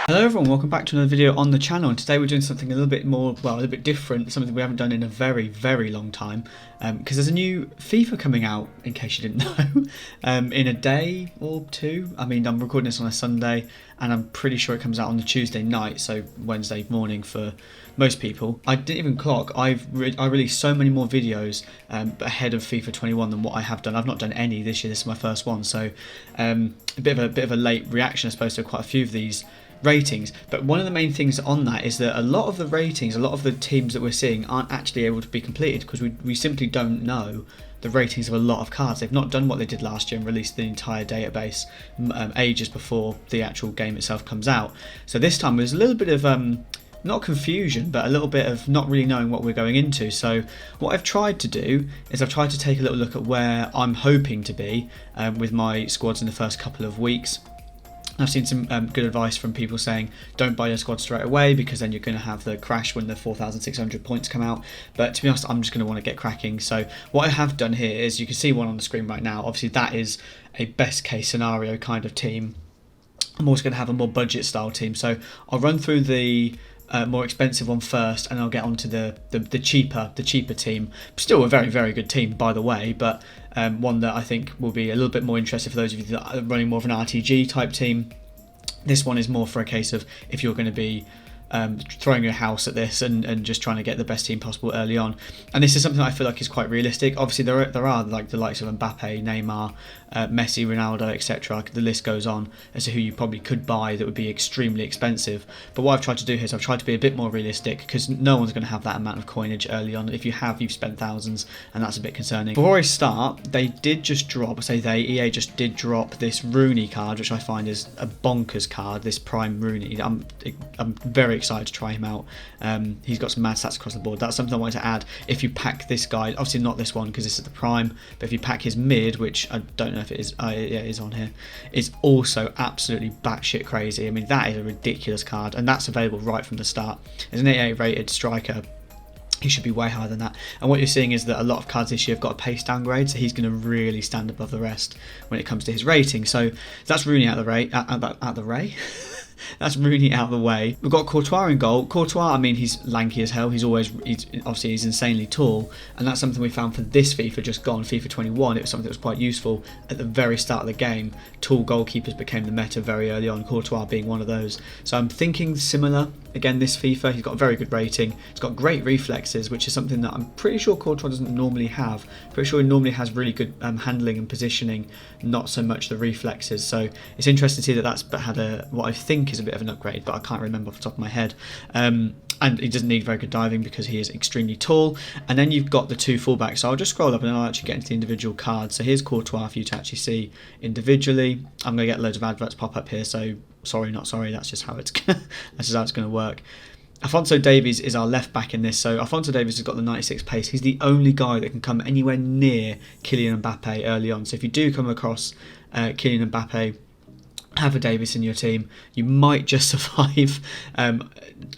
Hello everyone, welcome back to another video on the channel, and today we're doing something a little bit more, well, a little bit different, something we haven't done in a very, very long time, because there's a new FIFA coming out, in case you didn't know, in a day or two. I mean, I'm recording this on a Sunday, and I'm pretty sure it comes out on the Tuesday night, so Wednesday morning for most people. I didn't even clock, I released so many more videos ahead of FIFA 21 than what I have done. I've not done any this year, this is my first one, so a bit of a late reaction, I suppose, to quite a few of these ratings. But one of the main things on that is that a lot of the ratings, a lot of the teams that we're seeing aren't actually able to be completed because we simply don't know the ratings of a lot of cards. They've not done what they did last year and released the entire database ages before the actual game itself comes out. So this time there's a little bit of not confusion, but a little bit of not really knowing what we're going into. So what I've tried to do is I've tried to take a little look at where I'm hoping to be with my squads in the first couple of weeks. I've seen some good advice from people saying don't buy your squad straight away because then you're going to have the crash when the 4,600 points come out. But to be honest, I'm just going to want to get cracking. So what I have done here is, you can see one on the screen right now. Obviously that is a best case scenario kind of team. I'm also going to have a more budget style team. So I'll run through the more expensive one first, and I'll get onto the cheaper team. Still a very, very good team, by the way, but one that I think will be a little bit more interesting for those of you that are running more of an RTG type team. This one is more for a case of if you're going to be throwing your house at this and just trying to get the best team possible early on. And this is something that I feel like is quite realistic. Obviously there are like the likes of Mbappe, Neymar, Messi, Ronaldo, etc. The list goes on as to who you probably could buy that would be extremely expensive. But what I've tried to do here is I've tried to be a bit more realistic, because no one's going to have that amount of coinage early on. If you have, you've spent thousands, and that's a bit concerning. Before I start, they did just drop, EA just did drop this Rooney card, which I find is a bonkers card, this Prime Rooney. I'm very excited to try him out. He's got some mad stats across the board. That's something I wanted to add. If you pack this guy, obviously not this one because this is the Prime, but if you pack his mid, which I don't know if it is, yeah, it is on here, it's also absolutely batshit crazy. I mean, that is a ridiculous card, and that's available right from the start. As an 88 rated striker, he should be way higher than that. And what you're seeing is that a lot of cards this year have got a pace downgrade, so he's going to really stand above the rest when it comes to his rating. So that's Rooney out the way. That's Rooney out of the way. We've got Courtois in goal. Courtois, I mean, he's lanky as hell. He's insanely tall, and that's something we found for this FIFA just gone, FIFA 21. It was something that was quite useful at the very start of the game. Tall goalkeepers became the meta very early on, Courtois being one of those. So I'm thinking similar again this FIFA. He's got a very good rating. He's got great reflexes, which is something that I'm pretty sure Courtois doesn't normally have. Pretty sure he normally has really good handling and positioning, not so much the reflexes. So it's interesting to see that that's had what I think is a bit of an upgrade, but I can't remember off the top of my head. And he doesn't need very good diving because he is extremely tall. And then you've got the two fullbacks. So I'll just scroll up and then I'll actually get into the individual cards. So here's Courtois for you to actually see individually. I'm going to get loads of adverts pop up here, so sorry, not sorry. That's just how it's going to work. Alphonso Davies is our left back in this. So Alphonso Davies has got the 96 pace. He's the only guy that can come anywhere near Kylian Mbappe early on. So if you do come across Kylian Mbappe, have a Davies in your team, you might just survive,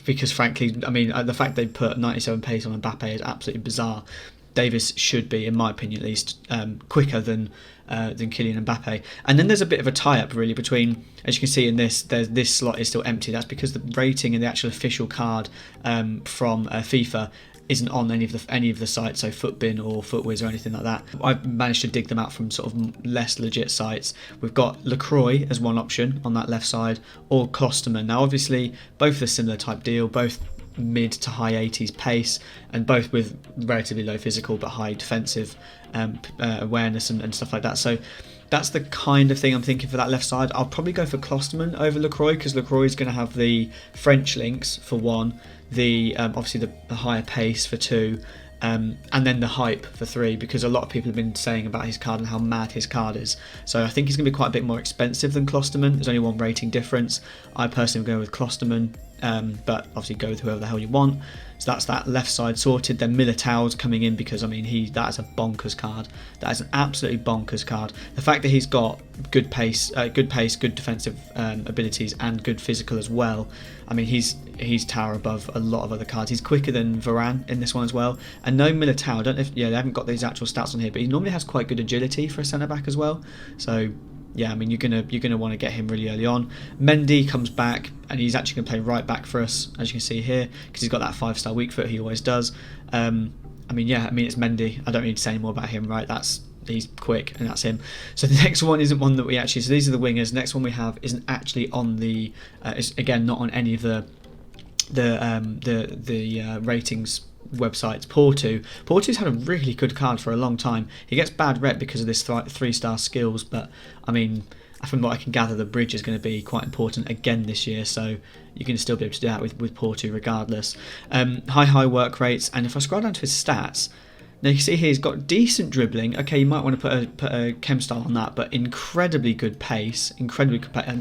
because frankly, I mean, the fact they put 97 pace on Mbappe is absolutely bizarre. Davies should be, in my opinion at least, quicker than Kylian Mbappe. And then there's a bit of a tie-up really between, as you can see in this, this slot is still empty. That's because the rating in the actual official card from FIFA isn't on any of the sites, so Footbin or Footwiz or anything like that. I've managed to dig them out from sort of less legit sites. We've got Lacroix as one option on that left side, or Klosterman. Now obviously both are similar type deal, both mid to high 80s pace, and both with relatively low physical but high defensive awareness and stuff like that. So that's the kind of thing I'm thinking for that left side. I'll probably go for Klosterman over Lacroix, because Lacroix is going to have the French links for one, the obviously the higher pace for two, and then the hype for three, because a lot of people have been saying about his card and how mad his card is. So I think he's going to be quite a bit more expensive than Klosterman. There's only one rating difference. I personally will go with Klosterman, but obviously go with whoever the hell you want. So that's that left side sorted. Then Militao's coming in because, I mean, that is a bonkers card. That is an absolutely bonkers card. The fact that he's got good pace, good defensive abilities, and good physical as well. I mean, he's tower above a lot of other cards. He's quicker than Varane in this one as well. And no Militao, I don't know if, yeah, they haven't got these actual stats on here, but he normally has quite good agility for a centre back as well. So yeah, I mean, you're gonna want to get him really early on. Mendy comes back, and he's actually going to play right back for us, as you can see here, because he's got that 5-star weak foot. He always does. I mean, yeah, I mean, it's Mendy. I don't need to say any more about him, right? He's quick, and that's him. So the next one isn't one that we actually. So these are the wingers. The next one we have isn't actually on the. It's again not on any of the ratings websites. Porto's had a really good card for a long time. He gets bad rep because of this 3-star skills, but I mean, from what I can gather, the bridge is going to be quite important again this year, so you're going to still be able to do that with Porto regardless. High work rates, and if I scroll down to his stats, now you can see here he's got decent dribbling. Okay, you might want to put a chem style on that, but incredibly good pace, and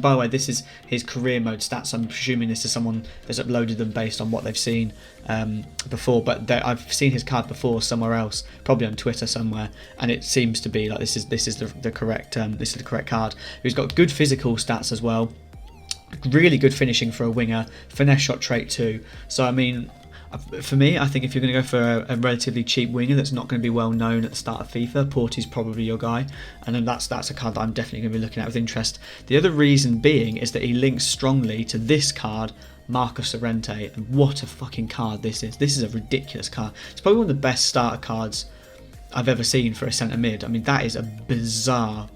by the way, this is his career mode stats. I'm presuming this is someone that's uploaded them based on what they've seen before, but I've seen his card before somewhere else, probably on Twitter somewhere, and it seems to be like this is the correct card. He's got good physical stats as well, really good finishing for a winger, finesse shot trait too. So I mean, for me, I think if you're going to go for a relatively cheap winger that's not going to be well known at the start of FIFA, Porto's probably your guy, and then that's a card that I'm definitely going to be looking at with interest. The other reason being is that he links strongly to this card, Marcus Llorente, and what a fucking card this is. This is a ridiculous card. It's probably one of the best starter cards I've ever seen for a centre mid. I mean, that is a bizarre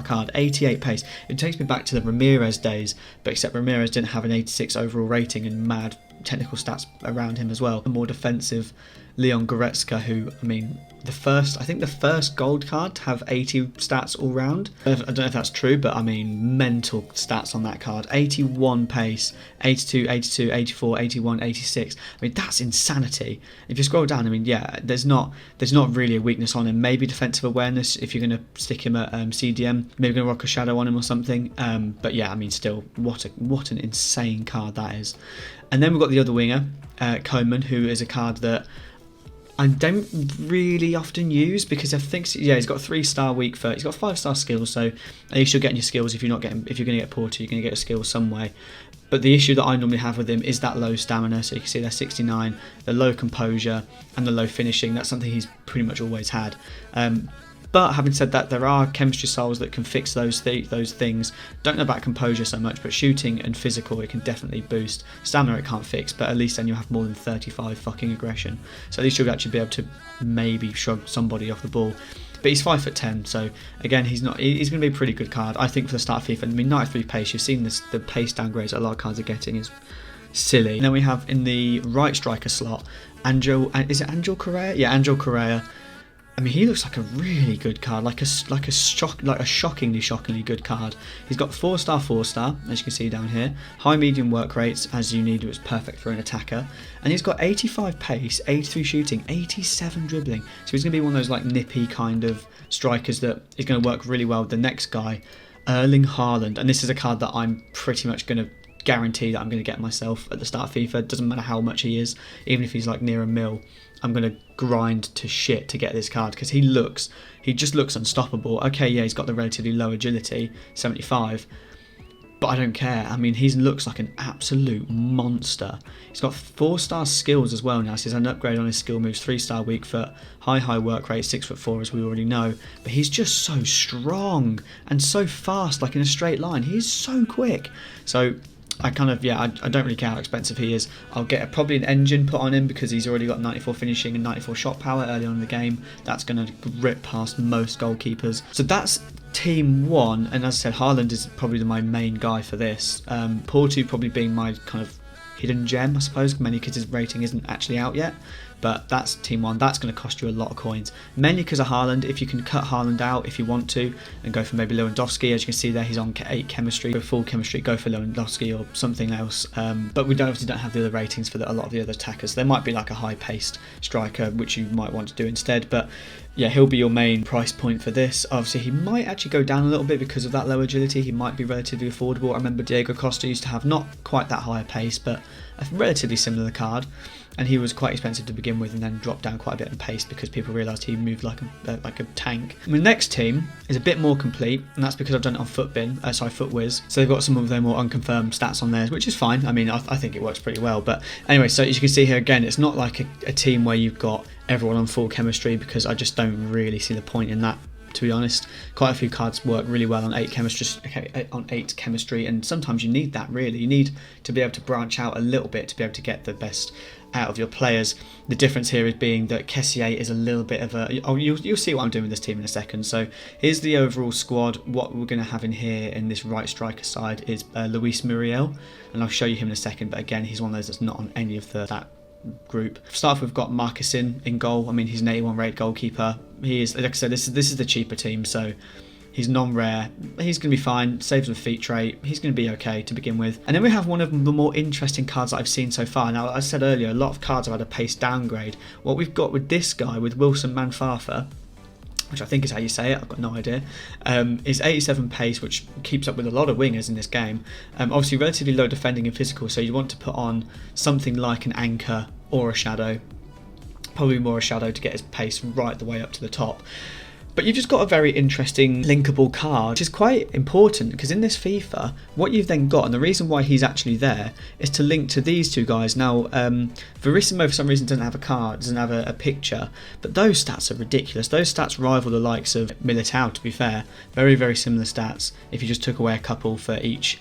card. 88 pace. It takes me back to the Ramirez days, but except Ramirez didn't have an 86 overall rating and mad technical stats around him as well. A more defensive Leon Goretzka, who, I mean, the first gold card to have 80 stats all round. I don't know if that's true, but I mean, mental stats on that card. 81 pace, 82, 82, 84, 81, 86. I mean, that's insanity. If you scroll down, I mean, yeah, there's not really a weakness on him. Maybe defensive awareness if you're going to stick him at CDM. Maybe going to rock a shadow on him or something. But yeah, I mean, still, what an insane card that is. And then we've got the other winger, Coleman, who is a card that I don't really often use because I think, yeah, he's got a 3-star weak foot. He's got 5-star skills, so at least you're getting your skills. If you're going to get Porto, you're going to get your skills some way. But the issue that I normally have with him is that low stamina. So you can see there's 69, the low composure, and the low finishing. That's something he's pretty much always had. But having said that, there are chemistry styles that can fix those things. Don't know about composure so much, but shooting and physical it can definitely boost. Stamina it can't fix, but at least then you'll have more than 35 fucking aggression. So at least you'll actually be able to maybe shrug somebody off the ball. But he's 5'10", so again he's going to be a pretty good card, I think, for the start of FIFA. I mean, 93 pace. You've seen this, the pace downgrades that a lot of cards are getting is silly. And then we have in the right striker slot, Angel Correa? Yeah, Angel Correa. I mean, he looks like a really good card, like a shockingly good card. He's got 4-star, as you can see down here. High medium work rates, as you need. It's perfect for an attacker. And he's got 85 pace, 83 shooting, 87 dribbling. So he's going to be one of those like nippy kind of strikers that is going to work really well with the next guy, Erling Haaland. And this is a card that I'm pretty much going to guarantee that I'm going to get myself at the start of FIFA. It doesn't matter how much he is, even if he's like near a mil. I'm going to grind to shit to get this card because he just looks unstoppable. Okay, yeah, he's got the relatively low agility, 75, but I don't care. I mean, he looks like an absolute monster. He's got 4-star skills as well now, so he's an upgrade on his skill moves, 3-star weak foot, high work rate, 6'4", as we already know, but he's just so strong and so fast, like in a straight line. He's so quick. So I don't really care how expensive he is. I'll get probably an engine put on him because he's already got 94 finishing and 94 shot power early on in the game. That's going to rip past most goalkeepers. So that's team 1, and as I said, Haaland is probably my main guy for this. Porto probably being my kind of hidden gem, I suppose, mainly because his rating isn't actually out yet. But that's team 1. That's going to cost you a lot of coins, mainly because of Haaland. If you can cut Haaland out if you want to and go for maybe Lewandowski, as you can see there, he's on 8 chemistry. Go full chemistry, go for Lewandowski or something else. But we obviously don't have the other ratings for a lot of the other attackers. There might be like a high-paced striker, which you might want to do instead. But yeah, he'll be your main price point for this. Obviously, he might actually go down a little bit because of that low agility. He might be relatively affordable. I remember Diego Costa used to have not quite that high a pace, but a relatively similar card. And he was quite expensive to begin with and then dropped down quite a bit in pace because people realised he moved like a tank. My next team is a bit more complete, and that's because I've done it on FootWiz. So they've got some of their more unconfirmed stats on theirs, which is fine. I mean, I think it works pretty well. But anyway, so as you can see here again, it's not like a team where you've got everyone on full chemistry because I just don't really see the point in that to be honest. Quite a few cards work really well on 8 chemistry, and sometimes you need that, really. You need to be able to branch out a little bit to be able to get the best out of your players. The difference here is being that Kessié is a little bit of a... Oh, you'll see what I'm doing with this team in a second. So here's the overall squad. What we're going to have in here in this right striker side is Luis Muriel, and I'll show you him in a second, but again, he's one of those that's not on any of that group. Start off, we've got Markvard in goal. I mean, he's an 81 rated goalkeeper. He is, like I said, this is the cheaper team, so he's non-rare. He's going to be fine. Saves with feat trait. He's going to be okay to begin with. And then we have one of the more interesting cards that I've seen so far. Now, I said earlier, a lot of cards have had a pace downgrade. What we've got with this guy, with Wilson Manfafa, which I think is how you say it, I've got no idea, is 87 pace, which keeps up with a lot of wingers in this game. Obviously, relatively low defending and physical, so you want to put on something like an anchor or a shadow. Probably more a shadow to get his pace right the way up to the top. But you've just got a very interesting linkable card, which is quite important, because in this FIFA, what you've then got, and the reason why he's actually there, is to link to these two guys. Now, Verissimo for some reason doesn't have a card, doesn't have a picture, but those stats are ridiculous. Those stats rival the likes of Militao, to be fair. Very, very similar stats. If you just took away a couple for each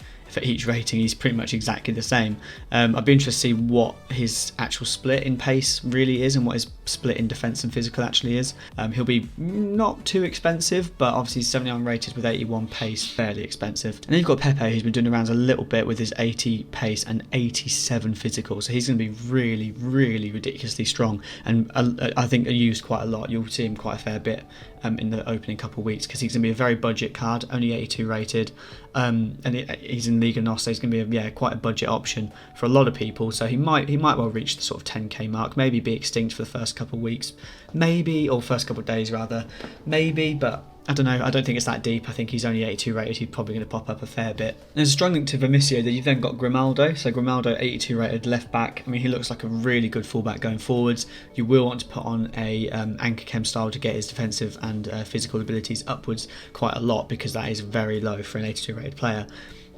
rating, he's pretty much exactly the same. I'd be interested to see what his actual split in pace really is and what his split in defence and physical actually is. He'll be not too expensive, but obviously 79 rated with 81 pace, fairly expensive. And then you've got Pepe, who's been doing the rounds a little bit with his 80 pace and 87 physical, so he's going to be really, really ridiculously strong, and I think used quite a lot. You'll see him quite a fair bit in the opening couple of weeks, because he's going to be a very budget card, only 82 rated, and he's in Liga NOS, so he's going to be quite a budget option for a lot of people. So he might well reach the sort of 10k mark, maybe be extinct for the first couple of weeks, maybe, or first couple of days rather, maybe, but I don't know. I don't think it's that deep. I think he's only 82 rated. He's probably going to pop up a fair bit. There's a strong link to Vermisio that you've then got Grimaldo. So Grimaldo, 82 rated left back. I mean, he looks like a really good fullback going forwards. You will want to put on a anchor chem style to get his defensive and physical abilities upwards quite a lot, because that is very low for an 82 rated player.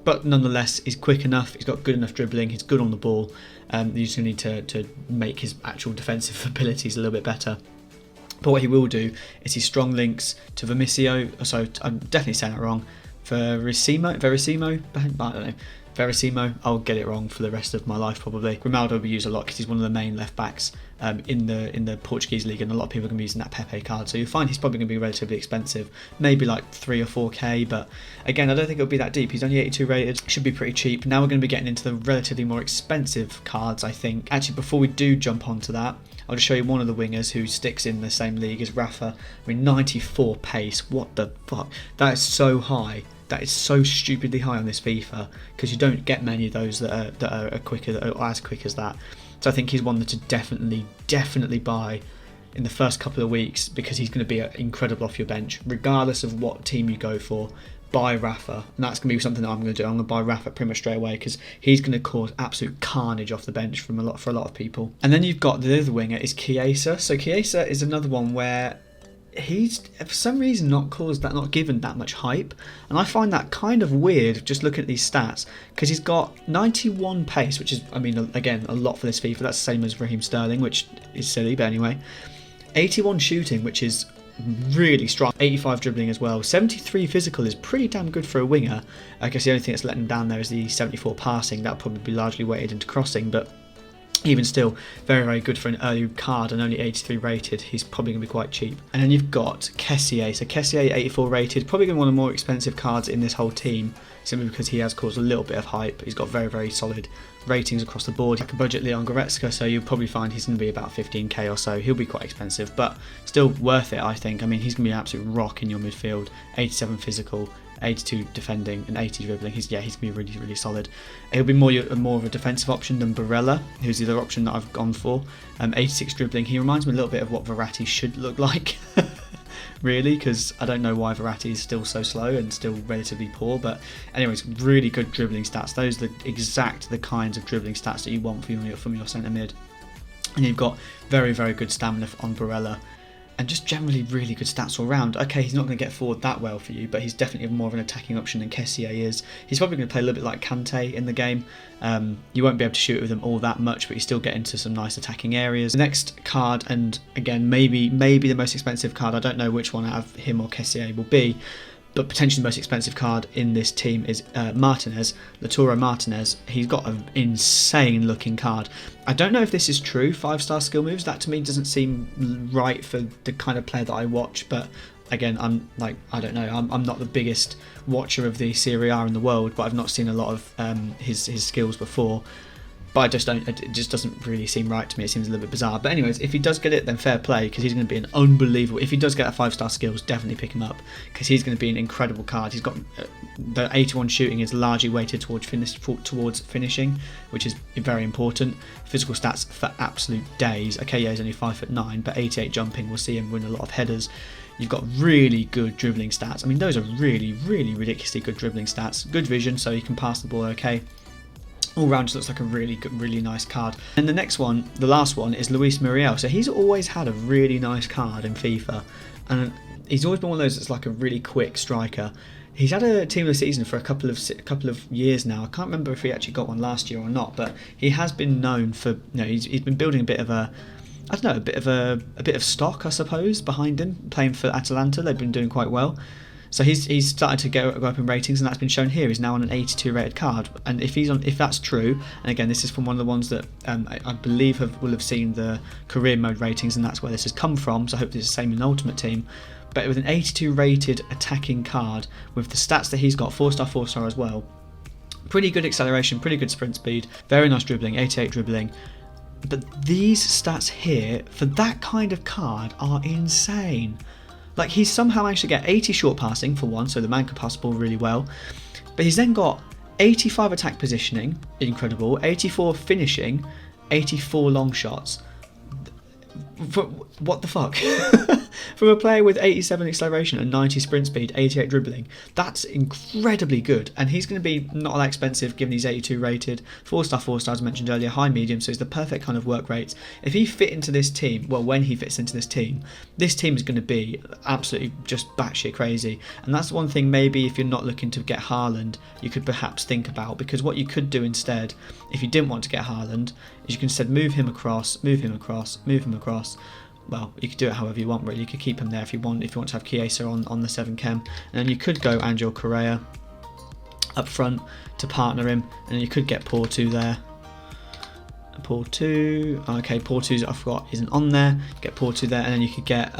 But nonetheless, he's quick enough. He's got good enough dribbling. He's good on the ball. You just need to make his actual defensive abilities a little bit better. But what he will do is his strong links to Vermisio, so I'm definitely saying that wrong, Verissimo, I don't know, Verissimo, I'll get it wrong for the rest of my life probably. Grimaldo will be used a lot because he's one of the main left backs in the Portuguese league, and a lot of people are going to be using that Pepe card, so you'll find he's probably going to be relatively expensive, maybe like 3 or 4k, but again, I don't think it'll be that deep. He's only 82 rated, should be pretty cheap. Now we're going to be getting into the relatively more expensive cards, I think. Actually, before we do jump onto that, I'll just show you one of the wingers who sticks in the same league as Rafa. I mean, 94 pace, what the fuck? That is so high. That is so stupidly high on this FIFA, because you don't get many of those that are quicker, or as quick as that. So I think he's one that to definitely buy in the first couple of weeks, because he's going to be incredible off your bench, regardless of what team you go for. Buy Rafa, and that's going to be something that I'm going to do. I'm going to buy Rafa pretty much straight away, because he's going to cause absolute carnage off the bench for a lot of people. And then you've got the other winger is Chiesa. So Chiesa is another one where he's for some reason not given that much hype, and I find that kind of weird just looking at these stats, because he's got 91 pace, which is, I mean, again, a lot for this FIFA. That's the same as Raheem Sterling, which is silly, but anyway. 81 shooting, which is really strong. 85 dribbling as well. 73 physical is pretty damn good for a winger. I guess the only thing that's letting him down there is the 74 passing. That'll probably be largely weighted into crossing, but even still, very, very good for an early card, and only 83 rated. He's probably going to be quite cheap. And then you've got Kessié. So Kessié, 84 rated, probably going to be one of the more expensive cards in this whole team, simply because he has caused a little bit of hype. He's got very, very solid ratings across the board. Like a budget Leon Goretzka, so you'll probably find he's going to be about 15k or so. He'll be quite expensive, but still worth it, I think. I mean, he's going to be an absolute rock in your midfield. 87 physical, 82 defending, and 80 dribbling. He's going to be really, really solid. He'll be more of a defensive option than Barella, who's the other option that I've gone for. 86 dribbling. He reminds me a little bit of what Verratti should look like. Really, because I don't know why Verratti is still so slow and still relatively poor, but anyways, really good dribbling stats. Those are the kinds of dribbling stats that you want from your centre mid. And you've got very, very good stamina on Barella. and just generally really good stats all round. Okay, he's not going to get forward that well for you, but he's definitely more of an attacking option than Kessié is. He's probably going to play a little bit like Kante in the game. You won't be able to shoot with him all that much, but you still get into some nice attacking areas. The next card, and again, maybe the most expensive card, I don't know which one out of him or Kessié will be, but potentially the most expensive card in this team is Martinez, Lautaro Martinez. He's got an insane looking card. I don't know if this is true, 5-star skill moves. That to me doesn't seem right for the kind of player that I watch, but again, I don't know. I'm not the biggest watcher of the Serie A in the world, but I've not seen a lot of his skills before. But I just don't. It just doesn't really seem right to me. It seems a little bit bizarre. But anyways, if he does get it, then fair play, because he's going to be an unbelievable. If he does get a 5-star skills, definitely pick him up, because he's going to be an incredible card. He's got the 81 shooting is largely weighted towards finishing, which is very important. Physical stats for absolute days. Okay, yeah, he's only 5'9", but 88 jumping will see him win a lot of headers. You've got really good dribbling stats. I mean, those are really ridiculously good dribbling stats. Good vision, so you can pass the ball okay. All round just looks like a really good, really nice card. And the next one, the last one, is Luis Muriel. So he's always had a really nice card in FIFA, and he's always been one of those that's like a really quick striker. He's had a team of the season for a couple of years now. I can't remember if he actually got one last year or not, but he has been known for, he's been building a bit of a, I don't know, a bit of stock, I suppose, behind him. Playing for Atalanta, they've been doing quite well. So he's started to go up in ratings, and that's been shown here. He's now on an 82 rated card, and if that's true, and again, this is from one of the ones that I believe will have seen the career mode ratings, and that's where this has come from. So I hope it's the same in Ultimate Team. But with an 82 rated attacking card, with the stats that he's got, 4-star as well, pretty good acceleration, pretty good sprint speed, very nice dribbling, 88 dribbling. But these stats here for that kind of card are insane. Like, he's somehow managed to get 80 short passing for one, so the man can pass the ball really well. But he's then got 85 attack positioning, incredible, 84 finishing, 84 long shots. What the fuck? From a player with 87 acceleration and 90 sprint speed, 88 dribbling, that's incredibly good. And he's going to be not that expensive given he's 82 rated, 4-star as mentioned earlier, high medium, so he's the perfect kind of work rates. If he fit into this team, well, when he fits into this team is going to be absolutely just batshit crazy. And that's one thing maybe if you're not looking to get Haaland, you could perhaps think about, because what you could do instead, if you didn't want to get Haaland, is you can instead move him across. Well, you could do it however you want, really. You could keep him there if you want to have Chiesa on the 7 chem, and then you could go Angel Correa up front to partner him, and then you could get Porto there. Porto's, I forgot, isn't on there. Get Porto there, and then you could get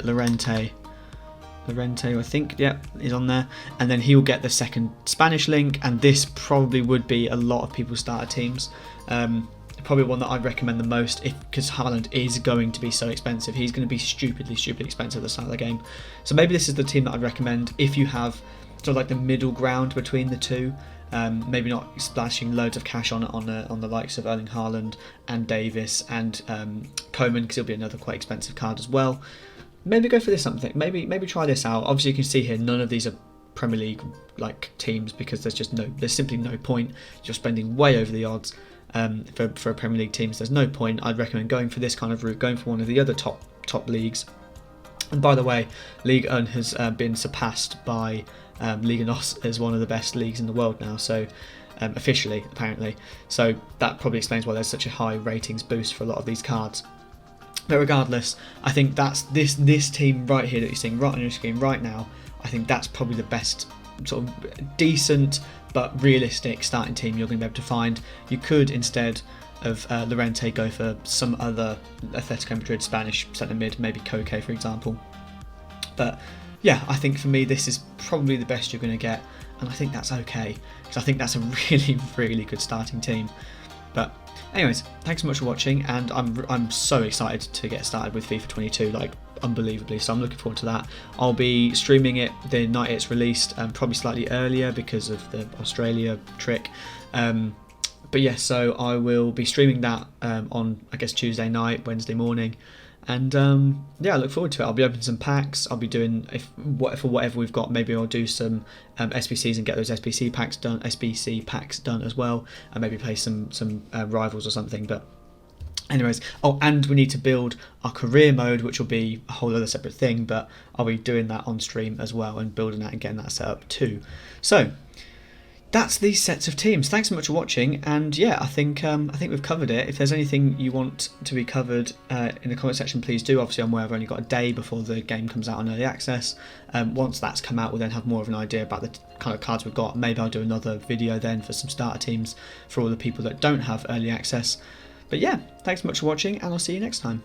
Llorente, I think, yep, is on there, and then he'll get the second Spanish link, and this probably would be a lot of people's starter teams. Probably one that I'd recommend the most, because Haaland is going to be so expensive. He's going to be stupidly expensive at the start of the game. So maybe this is the team that I'd recommend if you have sort of like the middle ground between the two. Maybe not splashing loads of cash on the likes of Erling Haaland and Davis and Coman, because he'll be another quite expensive card as well. Maybe go for this something. Maybe try this out. Obviously, you can see here none of these are Premier League like teams, because there's simply no point. You're spending way over the odds. For a Premier League teams, there's no point. I'd recommend going for this kind of route, going for one of the other top leagues. And by the way, Ligue 1 has been surpassed by Ligue NOS as one of the best leagues in the world now, so officially, apparently. So that probably explains why there's such a high ratings boost for a lot of these cards. But regardless, I think that's this team right here that you're seeing right on your screen right now. I think that's probably the best sort of decent but realistic starting team you're going to be able to find. You could, instead of Llorente, go for some other Atletico Madrid Spanish centre mid, maybe Koke for example. But yeah, I think for me this is probably the best you're going to get, and I think that's okay, because I think that's a really good starting team. But anyways, thanks so much for watching, and I'm so excited to get started with FIFA 22, like unbelievably, so I'm looking forward to that. I'll be streaming it the night it's released, probably slightly earlier because of the Australia trick, but yeah, so I will be streaming that on, I guess, Tuesday night, Wednesday morning, and yeah, I look forward to it. I'll be opening some packs. I'll be doing, for whatever we've got, maybe I'll do some SBCs and get those SBC packs done as well, and maybe play some rivals or something. But Anyways, oh, and we need to build our career mode, which will be a whole other separate thing, but I'll be doing that on stream as well and building that and getting that set up too. So that's these sets of teams. Thanks so much for watching, and yeah, I think we've covered it. If there's anything you want to be covered in the comment section, please do. Obviously, I'm aware I've only got a day before the game comes out on early access. Once that's come out, we'll then have more of an idea about the kind of cards we've got. Maybe I'll do another video then for some starter teams for all the people that don't have early access. But yeah, thanks so much for watching, and I'll see you next time.